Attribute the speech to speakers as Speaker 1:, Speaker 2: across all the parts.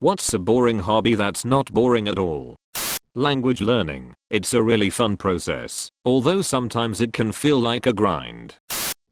Speaker 1: What's a boring hobby that's not boring at all? Language learning. It's a really fun process, although sometimes it can feel like a grind.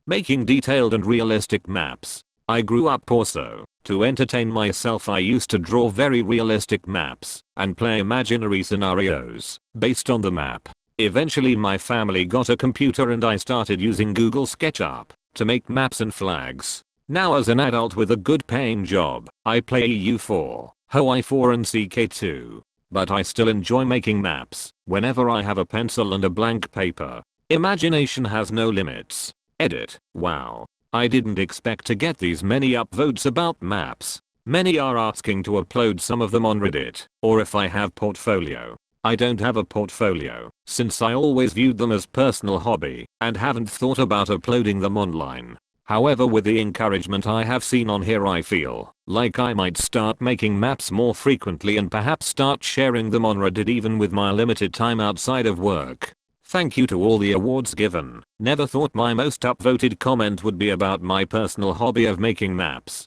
Speaker 1: Making detailed and realistic maps. I grew up poor, so to entertain myself I used to draw very realistic maps and play imaginary scenarios based on the map. Eventually my family got a computer and I started using Google SketchUp to make maps and flags. Now as an adult with a good paying job, I play EU4, Hawaii 4 and CK2. But I still enjoy making maps whenever I have a pencil and a blank paper. Imagination has no limits. Edit. Wow. I didn't expect to get these many upvotes about maps. Many are asking to upload some of them on Reddit, or if I have portfolio. I don't have a portfolio, since I always viewed them as personal hobby, and haven't thought about uploading them online. However, with the encouragement I have seen on here, I feel like I might start making maps more frequently and perhaps start sharing them on Reddit even with my limited time outside of work. Thank you to all the awards given. Never thought my most upvoted comment would be about my personal hobby of making maps.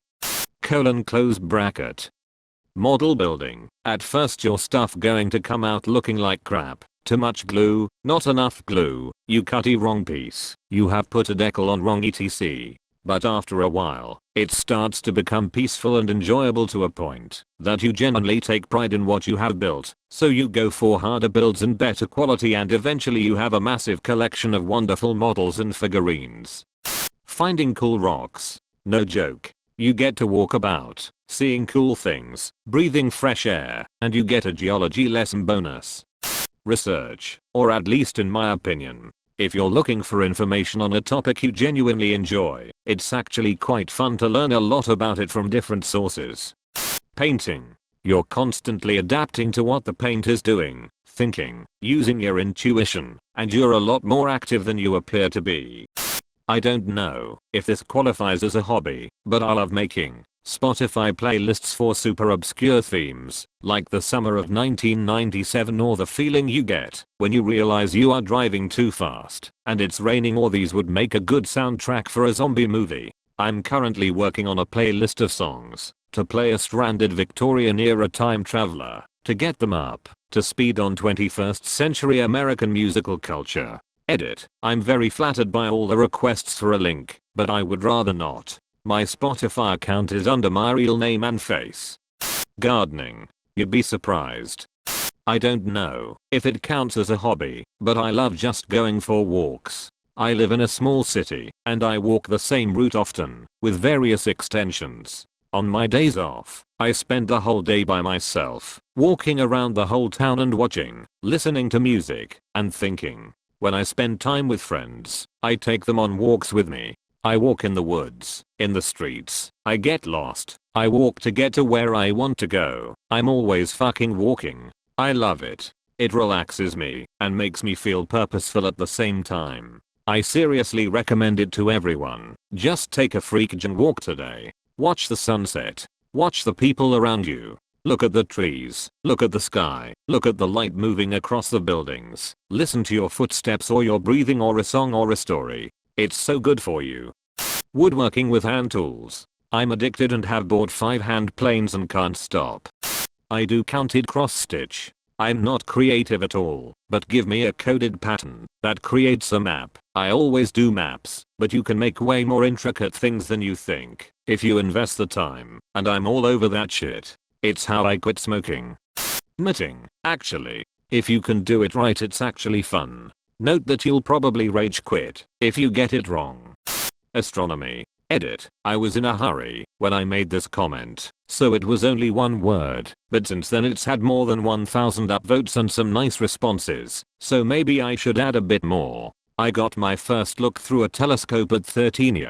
Speaker 1: Close bracket. Model building. At first your stuff going to come out looking like crap. Too much glue, not enough glue, you cut a wrong piece, you have put a decal on wrong etc. But after a while, it starts to become peaceful and enjoyable to a point that you genuinely take pride in what you have built, so you go for harder builds and better quality, and eventually you have a massive collection of wonderful models and figurines. Finding cool rocks. No joke. You get to walk about, seeing cool things, breathing fresh air, and you get a geology lesson bonus. Research, or at least in my opinion. If you're looking for information on a topic you genuinely enjoy, it's actually quite fun to learn a lot about it from different sources. Painting. You're constantly adapting to what the paint is doing, thinking, using your intuition, and you're a lot more active than you appear to be. I don't know if this qualifies as a hobby, but I love making Spotify playlists for super obscure themes, like the summer of 1997 or the feeling you get when you realize you are driving too fast and it's raining, or these would make a good soundtrack for a zombie movie. I'm currently working on a playlist of songs to play a stranded Victorian era time traveler to get them up to speed on 21st century American musical culture. Edit. I'm very flattered by all the requests for a link, but I would rather not. My Spotify account is under my real name and face. Gardening. You'd be surprised. I don't know if it counts as a hobby, but I love just going for walks. I live in a small city, and I walk the same route often, with various extensions. On my days off, I spend the whole day by myself, walking around the whole town and watching, listening to music, and thinking. When I spend time with friends, I take them on walks with me. I walk in the woods, in the streets, I get lost, I walk to get to where I want to go. I'm always fucking walking. I love it. It relaxes me and makes me feel purposeful at the same time. I seriously recommend it to everyone. Just take a freaking walk today. Watch the sunset. Watch the people around you. Look at the trees, look at the sky, look at the light moving across the buildings. Listen to your footsteps or your breathing or a song or a story. It's so good for you. Woodworking with hand tools. I'm addicted and have bought 5 hand planes and can't stop. I do counted cross stitch. I'm not creative at all, but give me a coded pattern that creates a map. I always do maps, but you can make way more intricate things than you think if you invest the time, and I'm all over that shit. It's how I quit smoking. Knitting. Actually, if you can do it right, it's actually fun. Note that you'll probably rage quit if you get it wrong. Astronomy. Edit. I was in a hurry when I made this comment, so it was only one word, but since then it's had more than 1,000 upvotes and some nice responses, so maybe I should add a bit more. I got my first look through a telescope at 13.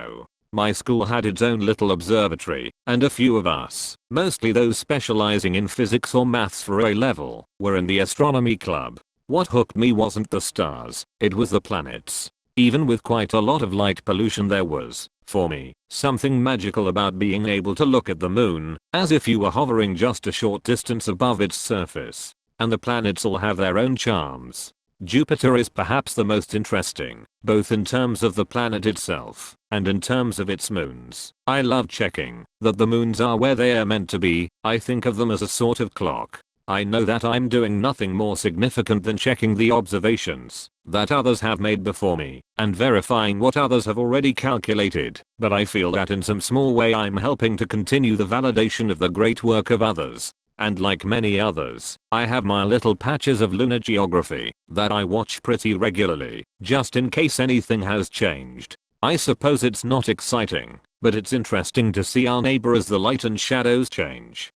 Speaker 1: My school had its own little observatory, and a few of us, mostly those specializing in physics or maths for A level, were in the astronomy club. What hooked me wasn't the stars, it was the planets. Even with quite a lot of light pollution, there was, for me, something magical about being able to look at the moon, as if you were hovering just a short distance above its surface. And the planets all have their own charms. Jupiter is perhaps the most interesting, both in terms of the planet itself and in terms of its moons. I love checking that the moons are where they are meant to be. I think of them as a sort of clock. I know that I'm doing nothing more significant than checking the observations that others have made before me and verifying what others have already calculated, but I feel that in some small way I'm helping to continue the validation of the great work of others. And like many others, I have my little patches of lunar geography that I watch pretty regularly, just in case anything has changed. I suppose it's not exciting, but it's interesting to see our neighbor as the light and shadows change.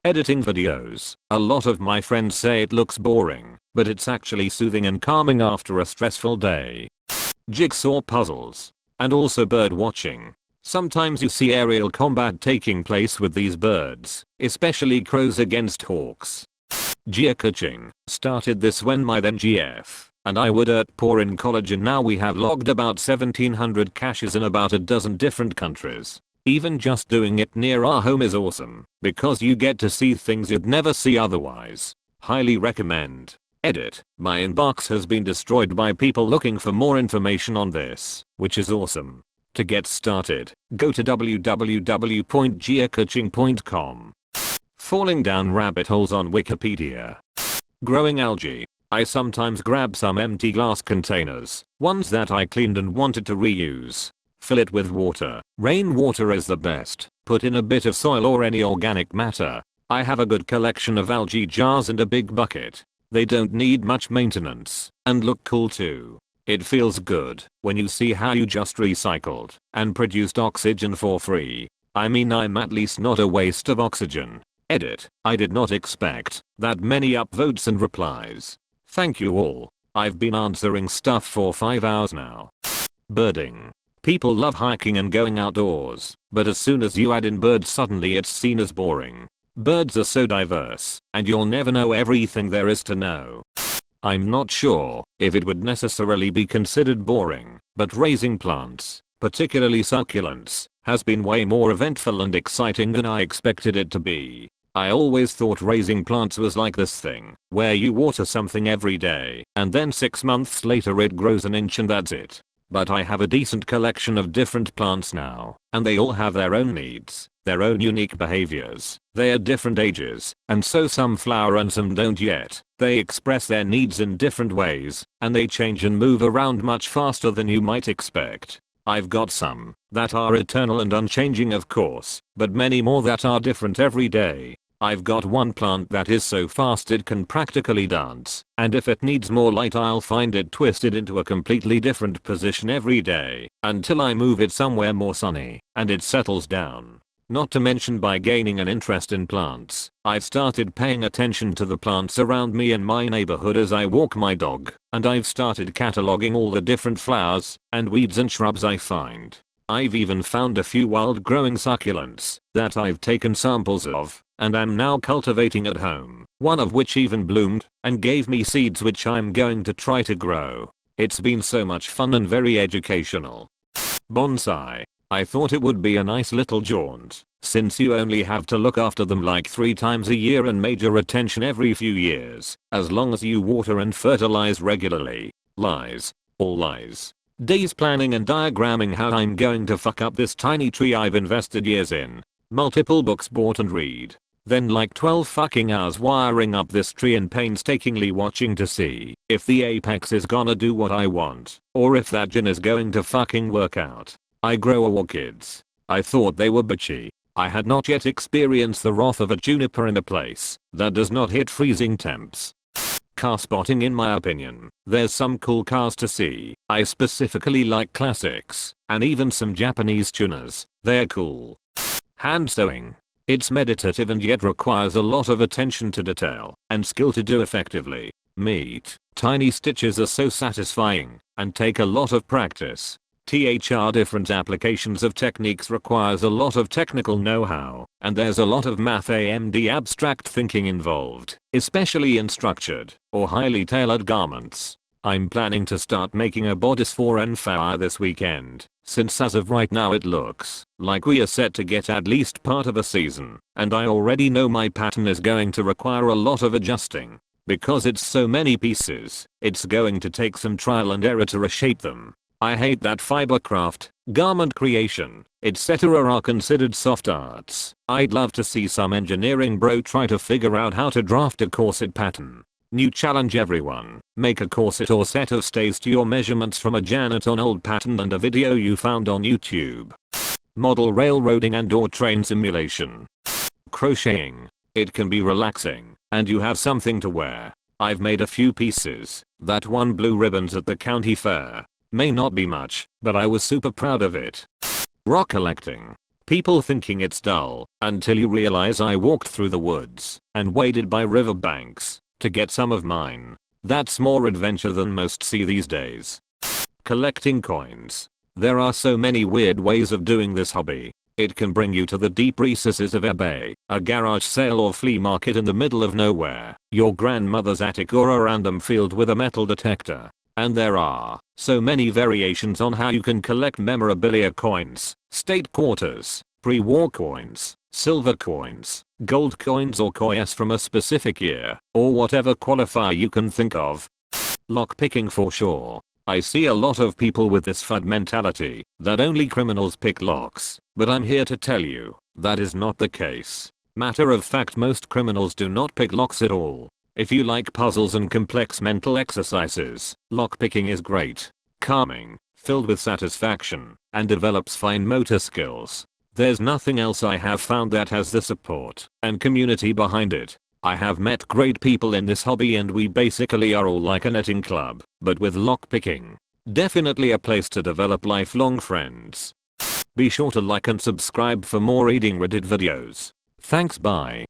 Speaker 1: Editing videos. A lot of my friends say it looks boring, but it's actually soothing and calming after a stressful day. Jigsaw puzzles. And also bird watching. Sometimes you see aerial combat taking place with these birds, especially crows against hawks. Geocaching. Started this when my then GF and I were dirt poor in college, and now we have logged about 1700 caches in about a dozen different countries. Even just doing it near our home is awesome, because you get to see things you'd never see otherwise. Highly recommend. Edit. My inbox has been destroyed by people looking for more information on this, which is awesome. To get started, go to www.geocaching.com. Falling down rabbit holes on Wikipedia. Growing algae. I sometimes grab some empty glass containers, ones that I cleaned and wanted to reuse. Fill it with water. Rainwater is the best. Put in a bit of soil or any organic matter. I have a good collection of algae jars and a big bucket. They don't need much maintenance and look cool too. It feels good when you see how you just recycled and produced oxygen for free. I mean, I'm at least not a waste of oxygen. Edit. I did not expect that many upvotes and replies. Thank you all. I've been answering stuff for 5 hours now. Birding. People love hiking and going outdoors, but as soon as you add in birds, suddenly it's seen as boring. Birds are so diverse, and you'll never know everything there is to know. I'm not sure if it would necessarily be considered boring, but raising plants, particularly succulents, has been way more eventful and exciting than I expected it to be. I always thought raising plants was like this thing, where you water something every day, and then 6 months later it grows an inch and that's it. But I have a decent collection of different plants now, and they all have their own needs, their own unique behaviors. They are different ages, and so some flower and some don't yet. They express their needs in different ways, and they change and move around much faster than you might expect. I've got some that are eternal and unchanging, of course, but many more that are different every day. I've got one plant that is so fast it can practically dance, and if it needs more light I'll find it twisted into a completely different position every day until I move it somewhere more sunny and it settles down. Not to mention, by gaining an interest in plants, I've started paying attention to the plants around me in my neighborhood as I walk my dog, and I've started cataloging all the different flowers and weeds and shrubs I find. I've even found a few wild growing succulents that I've taken samples of and I'm now cultivating at home, one of which even bloomed and gave me seeds which I'm going to try to grow. It's been so much fun and very educational. Bonsai. I thought it would be a nice little jaunt, since you only have to look after them like 3 times a year and major attention every few years, as long as you water and fertilize regularly. Lies. All lies. Days planning and diagramming how I'm going to fuck up this tiny tree I've invested years in. Multiple books bought and read. Then like 12 fucking hours wiring up this tree and painstakingly watching to see if the apex is gonna do what I want, or if that gin is going to fucking work out. I grow orchids. I thought they were bitchy. I had not yet experienced the wrath of a juniper in a place that does not hit freezing temps. Car spotting. In my opinion, there's some cool cars to see. I specifically like classics, and even some Japanese tuners. They're cool. Hand sewing. It's meditative and yet requires a lot of attention to detail and skill to do effectively. Meat. Tiny stitches are so satisfying and take a lot of practice. Different applications of techniques requires a lot of technical know-how, and there's a lot of math and abstract thinking involved, especially in structured or highly tailored garments. I'm planning to start making a bodice for Enfire this weekend, since as of right now it looks like we are set to get at least part of a season, and I already know my pattern is going to require a lot of adjusting. because it's so many pieces, it's going to take some trial and error to reshape them. I hate that fibercraft, garment creation, etc. are considered soft arts. I'd love to see some engineering bro try to figure out how to draft a corset pattern. New challenge everyone, make a corset or set of stays to your measurements from a Janet on old pattern and a video you found on YouTube. Model railroading and or train simulation. Crocheting. It can be relaxing, and you have something to wear. I've made a few pieces, that won blue ribbons at the county fair. May not be much, but I was super proud of it. Rock collecting. People thinking it's dull, until you realize I walked through the woods, and waded by riverbanks, to get some of mine. That's more adventure than most see these days. Collecting coins. There are so many weird ways of doing this hobby. It can bring you to the deep recesses of eBay, a garage sale or flea market in the middle of nowhere, your grandmother's attic or a random field with a metal detector. And there are so many variations on how you can collect memorabilia coins, state quarters, pre-war coins, silver coins, gold coins or coins from a specific year, or whatever qualifier you can think of. Lockpicking for sure. I see a lot of people with this FUD mentality that only criminals pick locks, but I'm here to tell you that is not the case. Matter of fact, most criminals do not pick locks at all. If you like puzzles and complex mental exercises, lockpicking is great, calming, filled with satisfaction, and develops fine motor skills. There's nothing else I have found that has the support and community behind it. I have met great people in this hobby and we basically are all like a netting club, but with lockpicking. Definitely a place to develop lifelong friends. Be sure to like and subscribe for more reading Reddit videos. Thanks, bye.